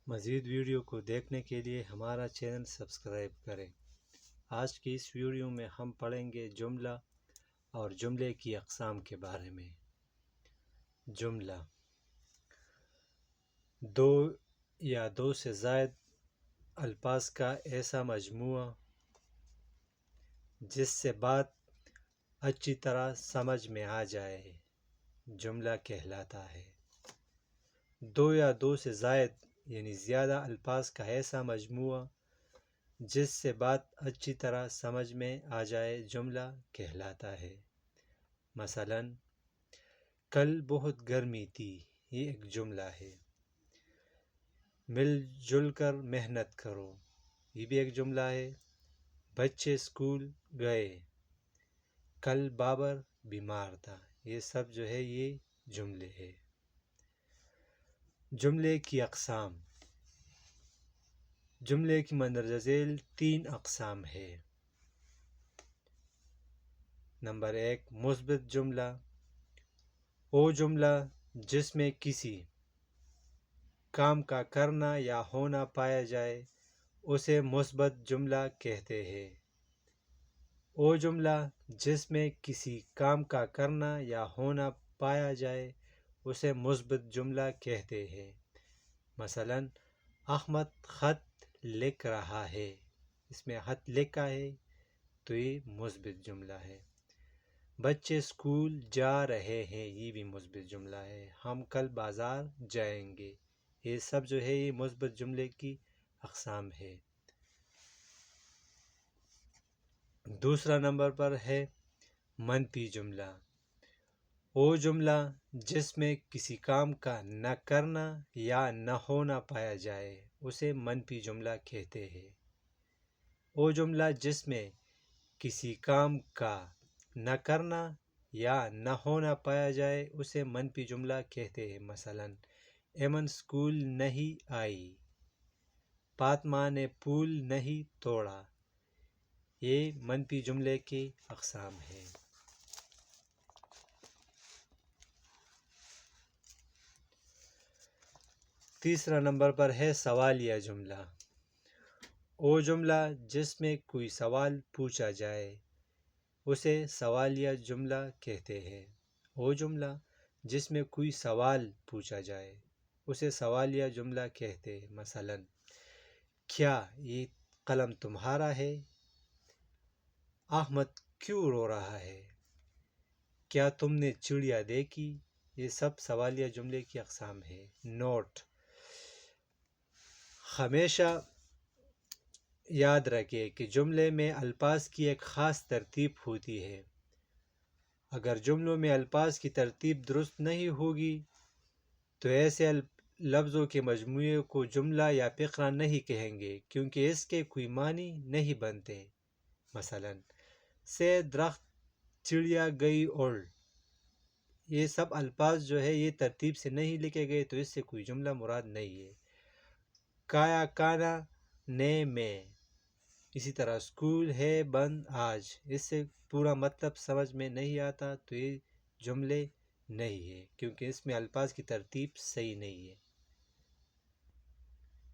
مزید ویڈیو کو دیکھنے کے لیے ہمارا چینل سبسکرائب کریں۔ آج کی اس ویڈیو میں ہم پڑھیں گے جملہ اور جملے کی اقسام کے بارے میں۔ جملہ دو یا دو سے زائد الفاظ کا ایسا مجموعہ جس سے بات اچھی طرح سمجھ میں آ جائے جملہ کہلاتا ہے۔ دو یا دو سے زائد یعنی زیادہ الفاظ کا ایسا مجموعہ جس سے بات اچھی طرح سمجھ میں آ جائے جملہ کہلاتا ہے۔ مثلاً کل بہت گرمی تھی، یہ ایک جملہ ہے۔ مل جل کر محنت کرو، یہ بھی ایک جملہ ہے۔ بچے اسکول گئے، کل بابر بیمار تھا، یہ سب جو ہے یہ جملے ہیں۔ جملے کی اقسام۔ جملے کی مندرجہ ذیل 3 اقسام ہے۔ نمبر 1 مثبت جملہ، وہ جملہ جس میں کسی کام کا کرنا یا ہونا پایا جائے اسے مثبت جملہ کہتے ہیں۔ وہ جملہ جس میں کسی کام کا کرنا یا ہونا پایا جائے اسے مثبت جملہ کہتے ہیں۔ مثلاً احمد خط لکھ رہا ہے، اس میں خط لکھا ہے تو یہ مثبت جملہ ہے۔ بچے اسکول جا رہے ہیں، یہ بھی مثبت جملہ ہے۔ ہم کل بازار جائیں گے، یہ سب جو ہے یہ مثبت جملے کی اقسام ہے۔ دوسرا نمبر پر ہے منفی جملہ، وہ جملہ جس میں کسی کام کا نہ کرنا یا نہ ہونا پایا جائے اسے منفی جملہ کہتے ہیں۔ وہ جملہ جس میں کسی کام کا نہ کرنا یا نہ ہونا پایا جائے اسے منفی جملہ کہتے ہیں۔ مثلاً ایمن اسکول نہیں آئی، فاطمہ نے پھول نہیں توڑا، یہ منفی جملے کی اقسام ہیں۔ تیسرا نمبر پر ہے سوالیہ جملہ، وہ جملہ جس میں کوئی سوال پوچھا جائے اسے سوالیہ جملہ کہتے ہیں۔ وہ جملہ جس میں کوئی سوال پوچھا جائے اسے سوالیہ جملہ کہتے ہیں۔ مثلاً کیا یہ قلم تمہارا ہے؟ احمد کیوں رو رہا ہے؟ کیا تم نے چڑیا دیکھی؟ یہ سب سوالیہ جملے کی اقسام ہے۔ نوٹ: ہمیشہ یاد رکھیں کہ جملے میں الفاظ کی ایک خاص ترتیب ہوتی ہے۔ اگر جملوں میں الفاظ کی ترتیب درست نہیں ہوگی تو ایسے لفظوں کے مجموعے کو جملہ یا فقرہ نہیں کہیں گے، کیونکہ اس کے کوئی معنی نہیں بنتے۔ مثلاً سید درخت، چڑیا گئی اڑ، یہ سب الفاظ جو ہے یہ ترتیب سے نہیں لکھے گئے تو اس سے کوئی جملہ مراد نہیں ہے۔ کایا کانا نے میں، اسی طرح اسکول ہے بند آج، اس سے پورا مطلب سمجھ میں نہیں آتا تو یہ جملے نہیں ہے، کیونکہ اس میں الفاظ کی ترتیب صحیح نہیں ہے۔